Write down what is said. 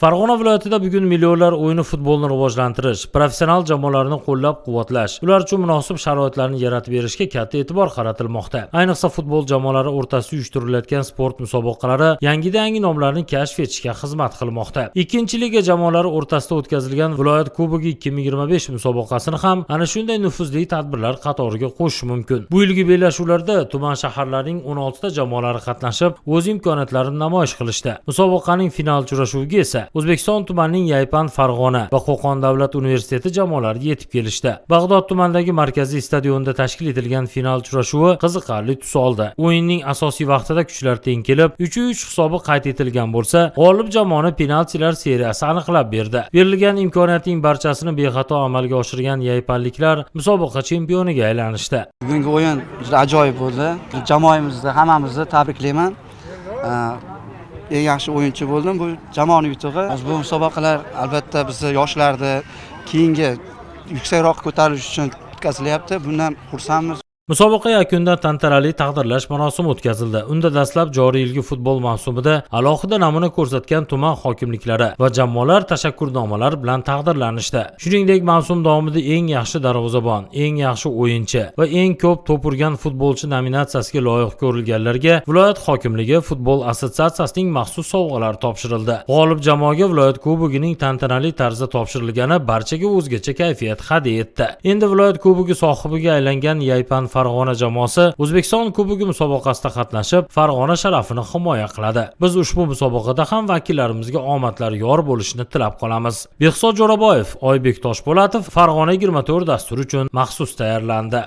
Farg'ona viloyatida bugun millionlar o'yini futbolni rivojlantirish, professional jamoalarni qo'llab-quvvatlash, ular uchun munosib sharoitlarni yaratib berishga katta e'tibor qaratilmoqda. Ayniqsa futbol jamoalari o'rtasida uyuштirilayotgan sport musobaqalari yangi nomlarni kashf etishga xizmat qilmoqda. Ikkinchi liga jamoalari o'rtasida o'tkazilgan viloyat kubogi 2025 musobaqasini ham ana shunday nufuzli tadbirlar qatoriga qo'shish mumkin. Bu yilgi bellashuvlarda tuman shaharlarning 16 ta jamoalari qatnashib, o'z imkoniyatlarini namoyish qilishdi. Musobaqaning final uchrashuviga esa O'zbekiston tumanining Yaypan Farg'ona va Qo'qon davlat universiteti jamoalari yetib kelishdi. Bag'dod tumanidagi markaziy stadionda tashkil etilgan final uchrashuvi qiziqarli tus oldi. O'yinning asosiy vaqtida kuchlar teng kelib, 3-3 hisobi qayd etilgan bo'lsa, g'olib jamoani penaltilar seriyasi aniqlab berdi. Berilgan imkoniyatning barchasini bexato amalga oshirgan yaypanliklar musobaqa chempioniga aylanishdi. Bugungi o'yin juda ajoyib bo'ldi. Jamoamizni hammamizni tabriklayman. Eng yaxshi o'yinchi bo'ldim. Bu jamoani yutug'i. Bu musobaqalar albatta bizni yoshlarni keyingi yuksakroq ko'tarish uchun o'tkazilyapti. Bundan xursandmiz. Musobaqa yakunida tantanali taqdirlash marosimi o'tkazildi. Unda dastlab joriy yilgi futbol mavsumida alohida namuna ko'rsatgan tuman hokimliklari va jamoalar tashakkurnomalar bilan taqdirlanishdi. Shuningdek, mavsum davomida eng yaxshi darvozabon, eng yaxshi o'yinchi va eng ko'p to'p urgan futbolchi nominatsiyasiga loyiq ko'rilganlarga viloyat hokimligi futbol assotsiatsiyasining maxsus sovg'alari topshirildi. G'olib jamoaga viloyat kubogining tantanali tarzda topshirilgani barchaga o'zgacha kayfiyat hadya etdi. Endi viloyat kubogi sohibiga aylangan Yaypan Farg'ona jamoasi O'zbekiston kubogi musobaqasida qatnashib, Farg'ona sharafini himoya qiladi. Biz ushbu musobaqada ham vakillarimizga omadlar yor bo'lishini tilab qolamiz. Behzod Jo'raboyev, Oybek Toshpo'latov Farg'ona 24 dasturi uchun maxsus tayyorlandi.